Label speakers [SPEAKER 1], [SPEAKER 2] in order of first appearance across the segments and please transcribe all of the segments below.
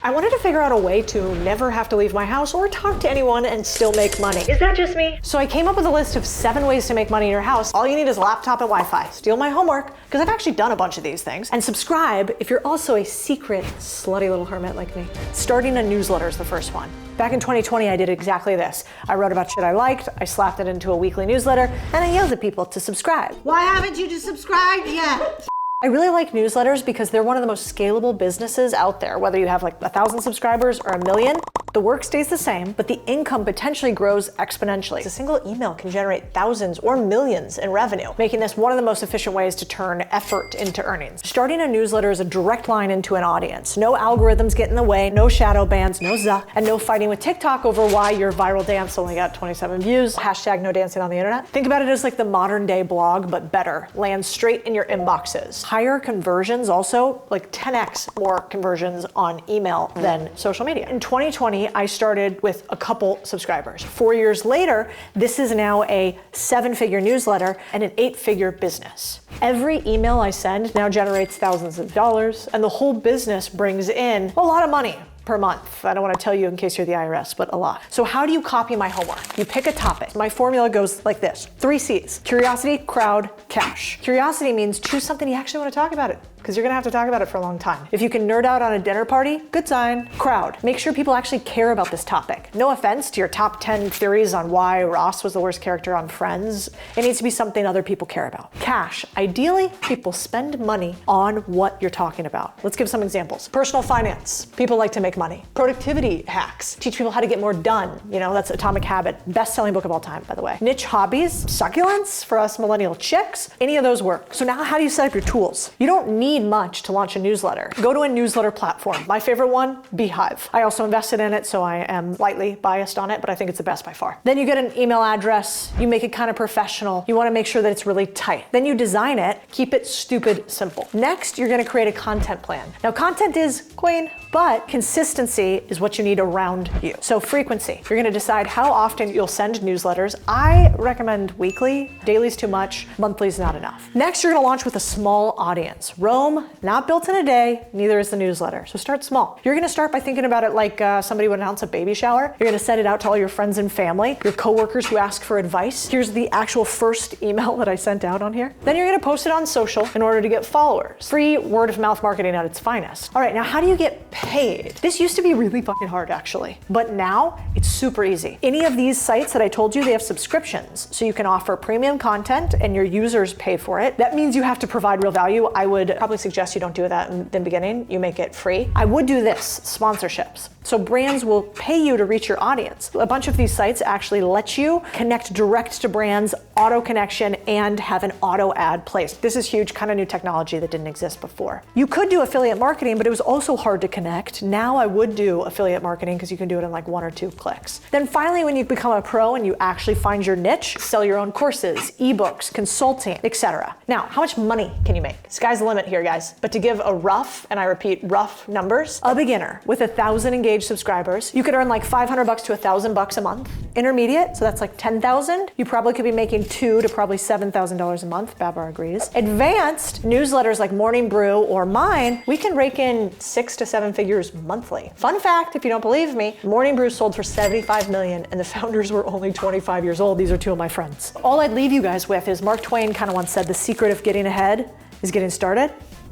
[SPEAKER 1] I wanted to figure out a way to never have to leave my house or talk to anyone and still make money. Is that just me? So I came up with a list of 7 ways to make money in your house. All you need is a laptop and Wi-Fi. Steal my homework, because I've actually done a bunch of these things. And subscribe if you're also a secret, slutty little hermit like me. Starting a newsletter is the first one. Back in 2020, I did exactly this. I wrote about shit I liked, I slapped it into a weekly newsletter, and I yelled at people to subscribe.
[SPEAKER 2] Why haven't you just subscribed yet?
[SPEAKER 1] I really like newsletters because they're one of the most scalable businesses out there. Whether you have like 1,000 subscribers or 1 million, the work stays the same, but the income potentially grows exponentially. A single email can generate thousands or millions in revenue, making this one of the most efficient ways to turn effort into earnings. Starting a newsletter is a direct line into an audience. No algorithms get in the way, no shadow bans, no Zuck, and no fighting with TikTok over why your viral dance only got 27 views. Hashtag no dancing on the internet. Think about it as like the modern day blog, but better. Lands straight in your inboxes. Higher conversions also, like 10x more conversions on email than social media. In 2020, I started with a couple subscribers. 4 years later, this is now a 7-figure newsletter and an 8-figure business. Every email I send now generates thousands of dollars, and the whole business brings in a lot of money per month. I don't want to tell you in case you're the IRS, but a lot. So how do you copy my homework? You pick a topic. My formula goes like this: 3 C's. Curiosity, crowd, cash. Curiosity means choose something you actually want to talk about it, because you're gonna have to talk about it for a long time. If you can nerd out on a dinner party, good sign. Crowd, make sure people actually care about this topic. No offense to your top 10 theories on why Ross was the worst character on Friends. It needs to be something other people care about. Cash, ideally, people spend money on what you're talking about. Let's give some examples. Personal finance, people like to make money. Productivity hacks, teach people how to get more done. You know, that's Atomic Habit, best-selling book of all time, by the way. Niche hobbies, succulents for us millennial chicks, any of those work. So now how do you set up your tools? You don't need much to launch a newsletter. Go to a newsletter platform. My favorite one, Beehive. I also invested in it, so I am lightly biased on it, but I think it's the best by far. Then you get an email address, you make it kind of professional. You want to make sure that it's really tight. Then you design it, keep it stupid simple. Next, you're going to create a content plan. Now, content is queen, but consistency is what you need around you. So frequency, you're going to decide how often you'll send newsletters. I recommend weekly. Daily's too much, monthly's not enough. Next, you're going to launch with a small audience. Rome, not built in a day, neither is the newsletter. So start small. You're going to start by thinking about it like somebody would announce a baby shower. You're going to send it out to all your friends and family, your coworkers who ask for advice. Here's the actual first email that I sent out on here. Then you're going to post it on social in order to get followers. Free word of mouth marketing at its finest. All right, now how do you get paid? This used to be really fucking hard actually, but now it's super easy. Any of these sites that I told you, they have subscriptions. So you can offer premium content and your users pay for it. That means you have to provide real value. I would probably suggest you don't do that in the beginning. You make it free. I would do this, sponsorships. So brands will pay you to reach your audience. A bunch of these sites actually let you connect direct to brands, auto connection, and have an auto ad placed. This is huge, kind of new technology that didn't exist before. You could do affiliate marketing, but it was also hard to connect. Now I would do affiliate marketing because you can do it in like 1 or 2 clicks. Then finally, when you become a pro and you actually find your niche, sell your own courses, ebooks, consulting, etc. Now, how much money can you make? Sky's the limit here, guys. But to give a rough, and I repeat, rough numbers, a beginner with 1,000 engaged subscribers, you could earn like $500 to $1,000 a month. Intermediate, so that's like 10,000. You probably could be making $2,000 to probably $7,000 a month. Babar agrees. Advanced newsletters like Morning Brew or mine, we can rake in 6 to 7 figures monthly. Fun fact, if you don't believe me, Morning Brew sold for $75 million and the founders were only 25 years old. These are 2 of my friends. All I'd leave you guys with is Mark Twain kind of once said, the secret of getting ahead is getting started.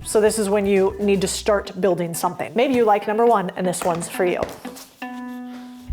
[SPEAKER 1] So this is when you need to start building something. Maybe you like number 1 and this one's for you.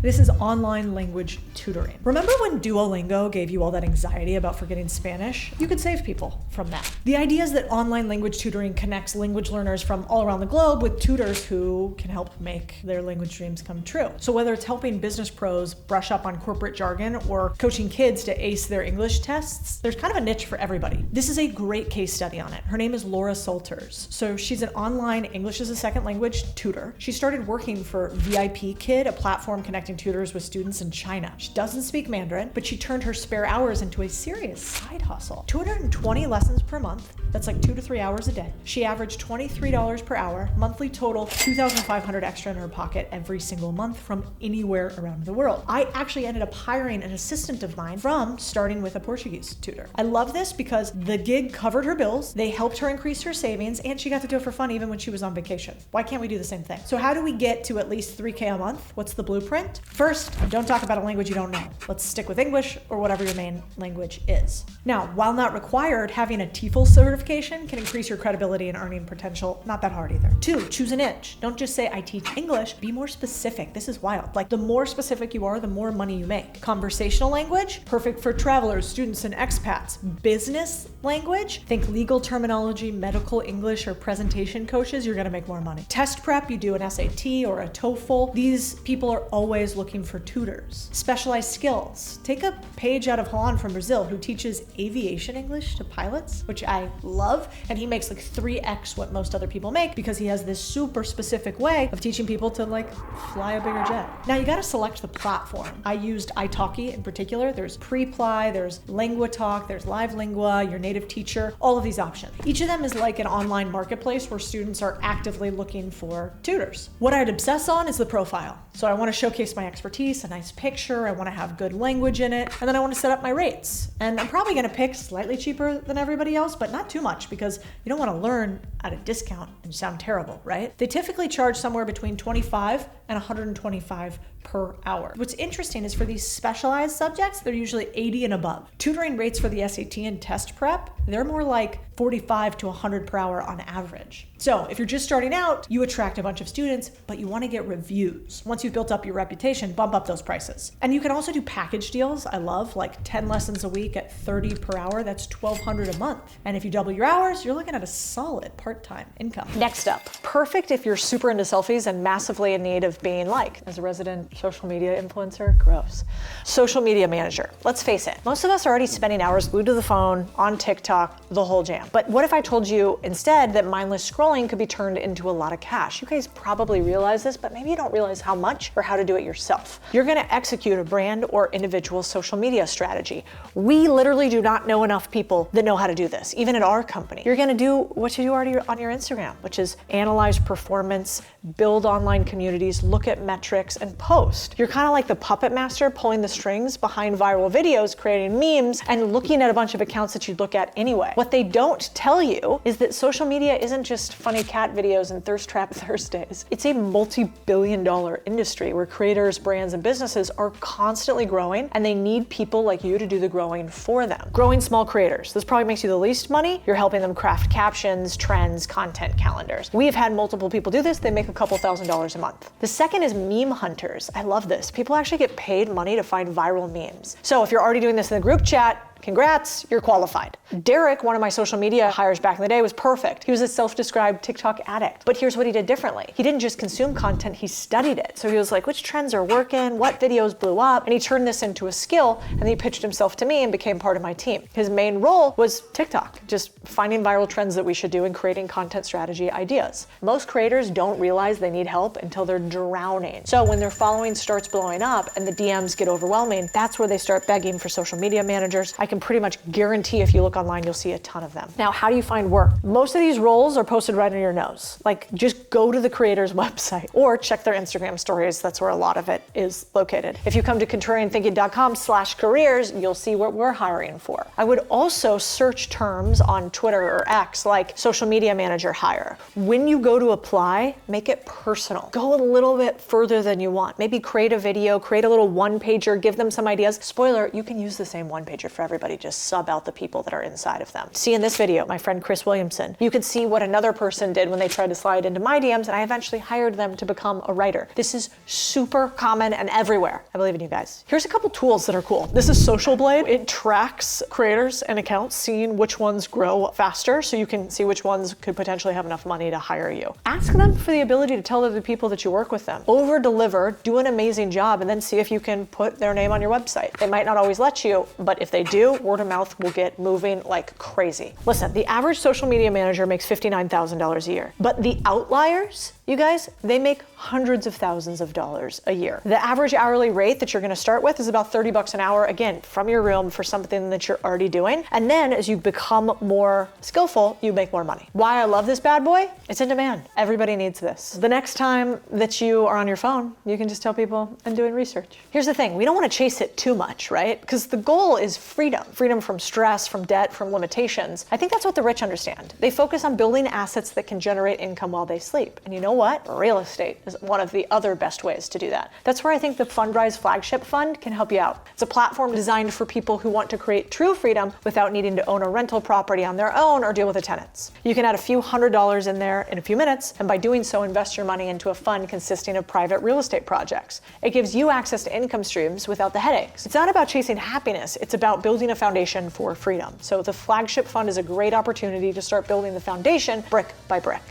[SPEAKER 1] This is online language tutoring. Remember when Duolingo gave you all that anxiety about forgetting Spanish? You could save people from that. The idea is that online language tutoring connects language learners from all around the globe with tutors who can help make their language dreams come true. So whether it's helping business pros brush up on corporate jargon or coaching kids to ace their English tests, there's kind of a niche for everybody. This is a great case study on it. Her name is Laura Salters. So she's an online English as a second language tutor. She started working for VIP Kid, a platform connecting connecting tutors with students in China. She doesn't speak Mandarin, but she turned her spare hours into a serious side hustle. 220 lessons per month. That's like 2 to 3 hours a day. She averaged $23 per hour, monthly total $2,500 extra in her pocket every single month from anywhere around the world. I actually ended up hiring an assistant of mine from starting with a Portuguese tutor. I love this because the gig covered her bills, they helped her increase her savings, and she got to do it for fun even when she was on vacation. Why can't we do the same thing? So how do we get to at least 3K a month? What's the blueprint? First, don't talk about a language you don't know. Let's stick with English or whatever your main language is. Now, while not required, having a TEFL certification can increase your credibility and earning potential. Not that hard either. 2, choose a niche. Don't just say I teach English, be more specific. This is wild. Like the more specific you are, the more money you make. Conversational language, perfect for travelers, students, and expats. Business language, think legal terminology, medical English, or presentation coaches, you're gonna make more money. Test prep, you do an SAT or a TOEFL. These people are always looking for tutors. Specialized skills. Take a page out of Juan from Brazil who teaches aviation English to pilots, which I love, and he makes like 3x what most other people make because he has this super specific way of teaching people to like fly a bigger jet. Now you gotta select the platform. I used italki in particular. There's Preply, there's LinguaTalk, there's Live Lingua, your native teacher, all of these options. Each of them is like an online marketplace where students are actively looking for tutors. What I'd obsess on is the profile. So I wanna showcase my expertise, a nice picture, I wanna have good language in it, and then I wanna set up my rates. And I'm probably gonna pick slightly cheaper than everybody else, but not too much because you don't wanna learn at a discount and sound terrible, right? They typically charge somewhere between 25 and 125 per hour. What's interesting is for these specialized subjects, they're usually 80 and above. Tutoring rates for the SAT and test prep, they're more like 45 to 100 per hour on average. So if you're just starting out, you attract a bunch of students, but you want to get reviews. Once you've built up your reputation, bump up those prices. And you can also do package deals. I love like 10 lessons a week at 30 per hour. That's $1,200 a month. And if you double your hours, you're looking at a solid part-time income. Next up, perfect if you're super into selfies and massively in need of being liked. As a resident social media influencer, gross. Social media manager. Let's face it, most of us are already spending hours glued to the phone, on TikTok, the whole jam. But what if I told you instead that mindless scrolling could be turned into a lot of cash? You guys probably realize this, but maybe you don't realize how much or how to do it yourself. You're gonna execute a brand or individual social media strategy. We literally do not know enough people that know how to do this, even at our company. You're gonna do what you do already on your Instagram, which is analyze performance, build online communities, look at metrics, and post. You're kind of like the puppet master pulling the strings behind viral videos, creating memes, and looking at a bunch of accounts that you'd look at anyway. What they don't tell you is that social media isn't just funny cat videos and thirst trap Thursdays. It's a multi-billion-dollar industry where creators, brands, and businesses are constantly growing, and they need people like you to do the growing for them. Growing small creators. This probably makes you the least money. You're helping them craft captions, trends, content calendars. We've had multiple people do this. They make a couple $1,000s a month. The second is meme hunters. I love this. People actually get paid money to find viral memes. So if you're already doing this in the group chat, congrats, you're qualified. Derek, one of my social media hires back in the day, was perfect. He was a self-described TikTok addict. But here's what he did differently. He didn't just consume content, he studied it. So he was like, which trends are working? What videos blew up? And he turned this into a skill, and he pitched himself to me and became part of my team. His main role was TikTok, just finding viral trends that we should do and creating content strategy ideas. Most creators don't realize they need help until they're drowning. So when their following starts blowing up and the DMs get overwhelming, that's where they start begging for social media managers. I can pretty much guarantee if you look online, you'll see a ton of them. Now, how do you find work? Most of these roles are posted right on your nose. Like, just go to the creator's website or check their Instagram stories. That's where a lot of it is located. If you come to contrarianthinking.com/careers, you'll see what we're hiring for. I would also search terms on Twitter or X like social media manager hire. When you go to apply, make it personal. Go a little bit further than you want. Maybe create a video, create a little one-pager, give them some ideas. Spoiler, you can use the same one-pager for everybody. Just sub out the people that are inside of them. See in this video, my friend Chris Williamson, you could see what another person did when they tried to slide into my DMs, and I eventually hired them to become a writer. This is super common and everywhere. I believe in you guys. Here's a couple tools that are cool. This is Social Blade. It tracks creators and accounts, seeing which ones grow faster, so you can see which ones could potentially have enough money to hire you. Ask them for the ability to tell other people that you work with them. Over deliver, do an amazing job, and then see if you can put their name on your website. They might not always let you, but if they do, do, word of mouth will get moving like crazy. Listen, the average social media manager makes $59,000 a year, but the outliers, you guys, they make hundreds of thousands of dollars a year. The average hourly rate that you're gonna start with is about 30 bucks an hour, again, from your room for something that you're already doing. And then as you become more skillful, you make more money. Why I love this bad boy? It's in demand. Everybody needs this. The next time that you are on your phone, you can just tell people, I'm doing research. Here's the thing, we don't wanna chase it too much, right? Because the goal is freedom. Freedom from stress, from debt, from limitations. I think that's what the rich understand. They focus on building assets that can generate income while they sleep. And you know what? Real estate is one of the other best ways to do that. That's where I think the Fundrise Flagship Fund can help you out. It's a platform designed for people who want to create true freedom without needing to own a rental property on their own or deal with the tenants. You can add a few $100s in there in a few minutes, and by doing so, invest your money into a fund consisting of private real estate projects. It gives you access to income streams without the headaches. It's not about chasing happiness, it's about building a foundation for freedom. So the Flagship Fund is a great opportunity to start building the foundation brick by brick.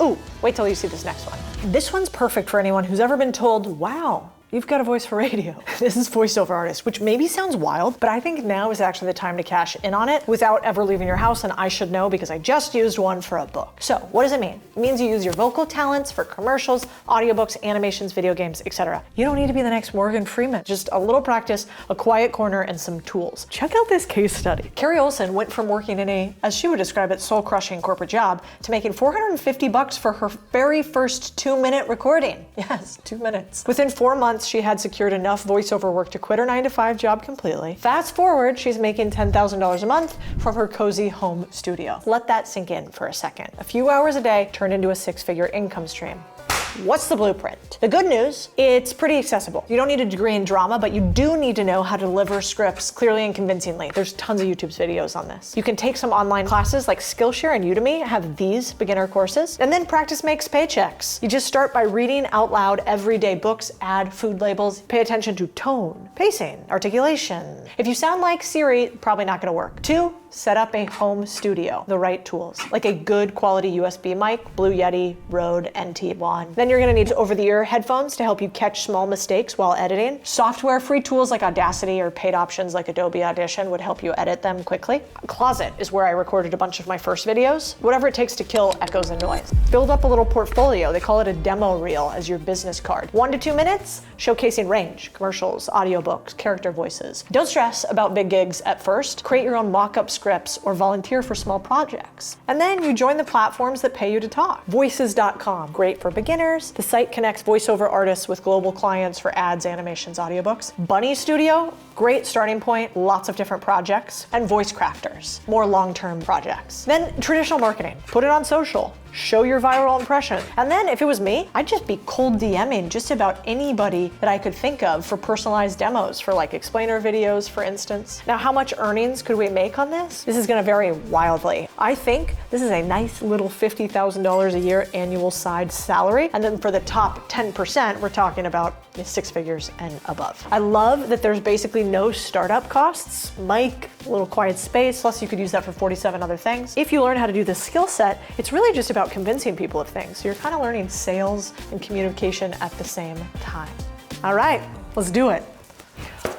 [SPEAKER 1] Ooh, wait till you see this next one. This one's perfect for anyone who's ever been told, wow, you've got a voice for radio. This is Voiceover Artist, which maybe sounds wild, but I think now is actually the time to cash in on it without ever leaving your house, and I should know because I just used one for a book. So what does it mean? It means you use your vocal talents for commercials, audiobooks, animations, video games, etc. You don't need to be the next Morgan Freeman. Just a little practice, a quiet corner, and some tools. Check out this case study. Carrie Olson went from working in a, as she would describe it, soul-crushing corporate job to making $450 for her very first 2-minute recording. Yes, 2 minutes. Within 4 months, she had secured enough voiceover work to quit her 9-to-5 job completely. Fast forward, she's making $10,000 a month from her cozy home studio. Let that sink in for a second. A few hours a day turned into a 6-figure income stream. What's the blueprint? The good news, it's pretty accessible. You don't need a degree in drama, but you do need to know how to deliver scripts clearly and convincingly. There's tons of YouTube videos on this. You can take some online classes like Skillshare and Udemy have these beginner courses, and then practice makes paychecks. You just start by reading out loud everyday books, add food labels, pay attention to tone, pacing, articulation. If you sound like Siri, probably not gonna work. 2, set up a home studio, the right tools, like a good quality USB mic, Blue Yeti, Rode NT1. Then you're gonna need over-the-ear headphones to help you catch small mistakes while editing. Software-free tools like Audacity or paid options like Adobe Audition would help you edit them quickly. Closet is where I recorded a bunch of my first videos. Whatever it takes to kill echoes and noise. Build up a little portfolio. They call it a demo reel as your business card. 1 to 2 minutes, showcasing range, commercials, audiobooks, character voices. Don't stress about big gigs at first. Create your own mock-up scripts or volunteer for small projects. And then you join the platforms that pay you to talk. Voices.com, great for beginners. The site connects voiceover artists with global clients for ads, animations, audiobooks. Bunny Studio, great starting point, lots of different projects. And Voice Crafters, more long-term projects. Then traditional marketing, put it on social. Show your viral impression. And then if it was me, I'd just be cold DMing just about anybody that I could think of for personalized demos for like explainer videos, for instance. Now, how much earnings could we make on this? This is gonna vary wildly. I think this is a nice little $50,000 a year annual side salary. And then for the top 10%, we're talking about 6 figures and above. I love that there's basically no startup costs. Mic, a little quiet space, plus you could use that for 47 other things. If you learn how to do this skill set, it's really just about convincing people of things. So you're kind of learning sales and communication at the same time. All right, let's do it.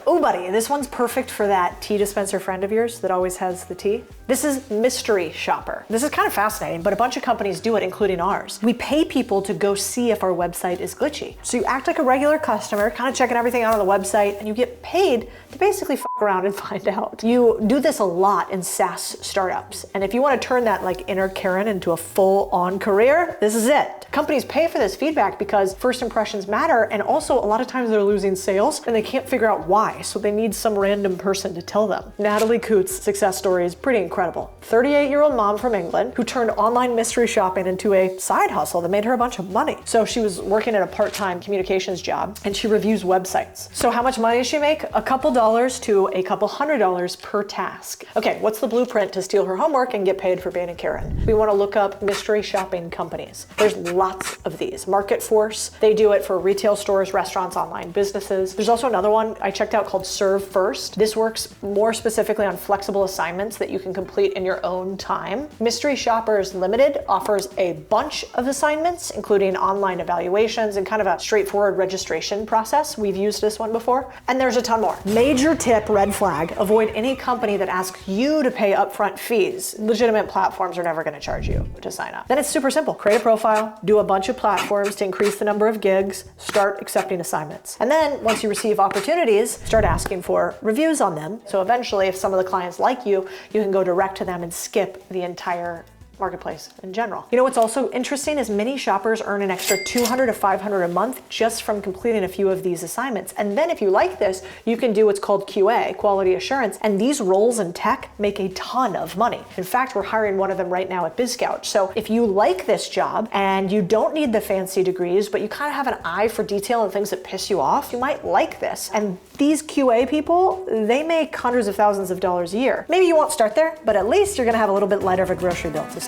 [SPEAKER 1] Oh, buddy, this one's perfect for that tea dispenser friend of yours that always has the tea. This is Mystery Shopper. This is kind of fascinating, but a bunch of companies do it, including ours. We pay people to go see if our website is glitchy. So you act like a regular customer, kind of checking everything out on the website, and you get paid to basically fuck around and find out. You do this a lot in SaaS startups. And if you want to turn that like inner Karen into a full-on career, this is it. Companies pay for this feedback because first impressions matter, and also a lot of times they're losing sales and they can't figure out why. So they need some random person to tell them. Natalie Coote's success story is pretty incredible. 38-year-old mom from England who turned online mystery shopping into a side hustle that made her a bunch of money. So she was working at a part-time communications job and she reviews websites. So how much money does she make? A couple dollars to a couple $100 per task. Okay, what's the blueprint to steal her homework and get paid for being a Karen? We want to look up mystery shopping companies. There's lots of these. Market Force, they do it for retail stores, restaurants, online businesses. There's also another one I checked out called Serve First. This works more specifically on flexible assignments that you can complete in your own time. Mystery Shoppers Limited offers a bunch of assignments, including online evaluations and kind of a straightforward registration process. We've used this one before. And there's a ton more. Major tip red flag. Avoid any company that asks you to pay upfront fees. Legitimate platforms are never going to charge you to sign up. Then it's super simple. Create a profile, do a bunch of platforms to increase the number of gigs, start accepting assignments. And then once you receive opportunities, start asking for reviews on them. So eventually, if some of the clients like you, you can go direct to them and skip the entire marketplace in general. You know what's also interesting is many shoppers earn an extra $200 to $500 a month just from completing a few of these assignments. And then if you like this, you can do what's called QA, quality assurance, and these roles in tech make a ton of money. In fact, we're hiring one of them right now at BizCouch. So if you like this job and you don't need the fancy degrees, but you kind of have an eye for detail and things that piss you off, you might like this. And these QA people, they make hundreds of thousands of dollars a year. Maybe you won't start there, but at least you're gonna have a little bit lighter of a grocery bill to start.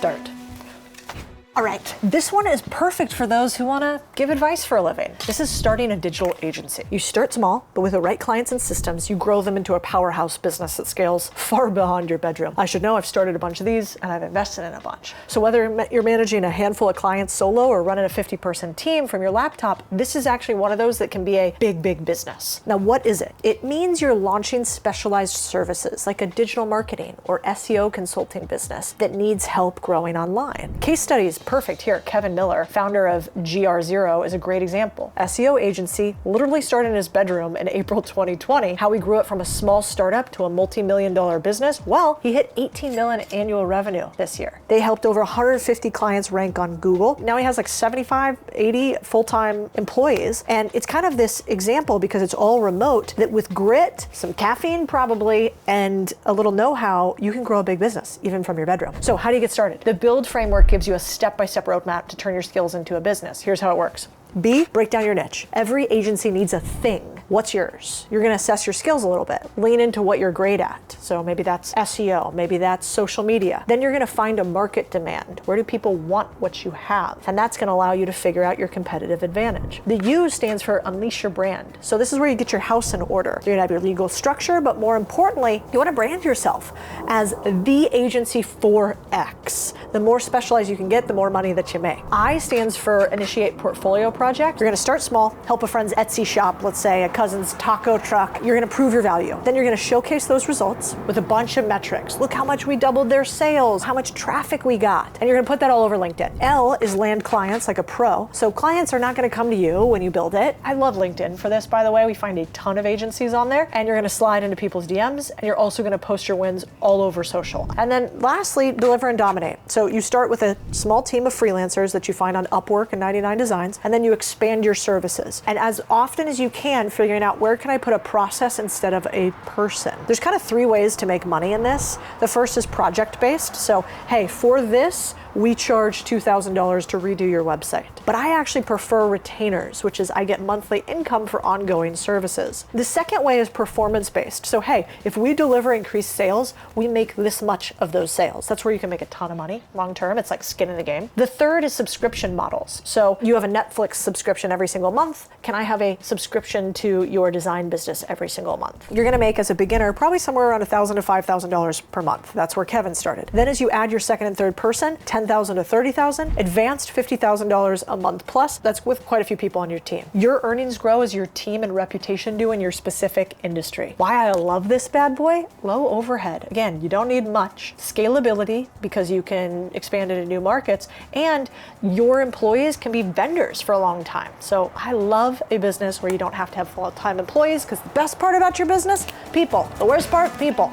[SPEAKER 1] All right, this one is perfect for those who want to give advice for a living. This is starting a digital agency. You start small, but with the right clients and systems, you grow them into a powerhouse business that scales far beyond your bedroom. I should know I've started a bunch of these and I've invested in a bunch. So whether you're managing a handful of clients solo or running a 50-person team from your laptop, this is actually one of those that can be a big, big business. Now, what is it? It means you're launching specialized services like a digital marketing or SEO consulting business that needs help growing online. Case studies, perfect here. Kevin Miller, founder of GR0, is a great example. SEO agency literally started in his bedroom in April 2020. How he grew it from a small startup to a multi-million-dollar business? Well, he hit 18 million annual revenue this year. They helped over 150 clients rank on Google. Now he has like 75, 80 full-time employees. And it's kind of this example because it's all remote that with grit, some caffeine probably, and a little know-how, you can grow a big business even from your bedroom. So how do you get started? The Build framework gives you a step-by-step roadmap to turn your skills into a business. Here's how it works. B, break down your niche. Every agency needs a thing. What's yours? You're gonna assess your skills a little bit. Lean into what you're great at. So maybe that's SEO, maybe that's social media. Then you're gonna find a market demand. Where do people want what you have? And that's gonna allow you to figure out your competitive advantage. The U stands for unleash your brand. So this is where you get your house in order. You're gonna have your legal structure, but more importantly, you wanna brand yourself as the agency for X. The more specialized you can get, the more money that you make. I stands for initiate portfolio project. You're gonna start small, help a friend's Etsy shop, let's say a cousin's taco truck. You're gonna prove your value. Then you're gonna showcase those results with a bunch of metrics. Look how much we doubled their sales, how much traffic we got. And you're gonna put that all over LinkedIn. L is land clients like a pro. So clients are not gonna come to you when you build it. I love LinkedIn for this, by the way. We find a ton of agencies on there, and you're gonna slide into people's DMs, and you're also gonna post your wins all over social. And then lastly, deliver and dominate. So you start with a small team of freelancers that you find on Upwork and 99 Designs, and then you expand your services. And as often as you can, figuring out where can I put a process instead of a person. There's kind of three ways to make money in this. The first is project-based. So, hey, for this, we charge $2,000 to redo your website. But I actually prefer retainers, which is I get monthly income for ongoing services. The second way is performance-based. So hey, if we deliver increased sales, we make this much of those sales. That's where you can make a ton of money long-term. It's like skin in the game. The third is subscription models. So you have a Netflix subscription every single month. Can I have a subscription to your design business every single month? You're gonna make, as a beginner, probably somewhere around $1,000 to $5,000 per month. That's where Kevin started. Then as you add your second and third person, $10,000 to $30,000, advanced $50,000 a month plus. That's with quite a few people on your team. Your earnings grow as your team and reputation do in your specific industry. Why I love this bad boy? Low overhead. Again, you don't need much. Scalability, because you can expand into new markets, and your employees can be vendors for a long time. So I love a business where you don't have to have full-time employees, because the best part about your business, people. The worst part, people.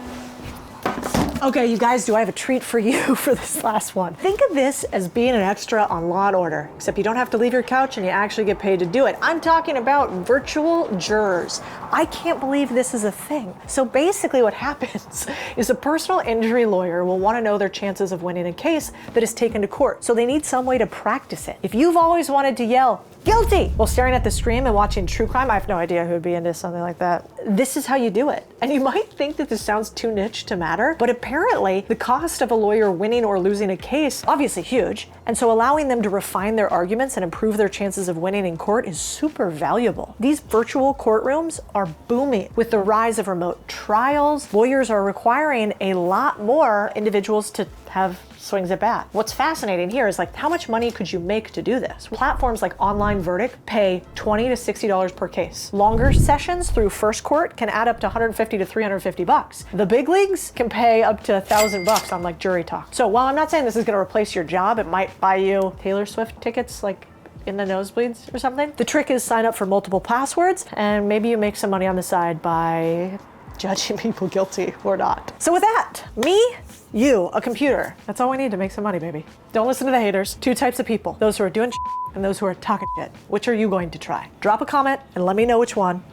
[SPEAKER 1] Okay, you guys, do I have a treat for you for this last one? Think of this as being an extra on Law & Order, except you don't have to leave your couch and you actually get paid to do it. I'm talking about virtual jurors. I can't believe this is a thing. So basically what happens is a personal injury lawyer will want to know their chances of winning a case that is taken to court. So they need some way to practice it. If you've always wanted to yell, "Guilty!" while staring at the screen and watching true crime, I have no idea who would be into something like that. This is how you do it. And you might think that this sounds too niche to matter, but apparently the cost of a lawyer winning or losing a case, obviously huge. And so allowing them to refine their arguments and improve their chances of winning in court is super valuable. These virtual courtrooms are booming. With the rise of remote trials, lawyers are requiring a lot more individuals to have swings at bat. What's fascinating here is like, how much money could you make to do this? Platforms like Online Verdict pay $20 to $60 per case. Longer sessions through First Court can add up to $150 to $350. The big leagues can pay up to $1,000 on like Jury Talk. So while I'm not saying this is gonna replace your job, it might buy you Taylor Swift tickets like in the nosebleeds or something. The trick is sign up for multiple passwords and maybe you make some money on the side by judging people guilty or not. So with that, me, you, a computer. That's all we need to make some money, baby. Don't listen to the haters. Two types of people, those who are doing shit and those who are talking shit. Which are you going to try? Drop a comment and let me know which one.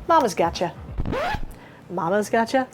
[SPEAKER 1] Mama's gotcha. Mama's gotcha.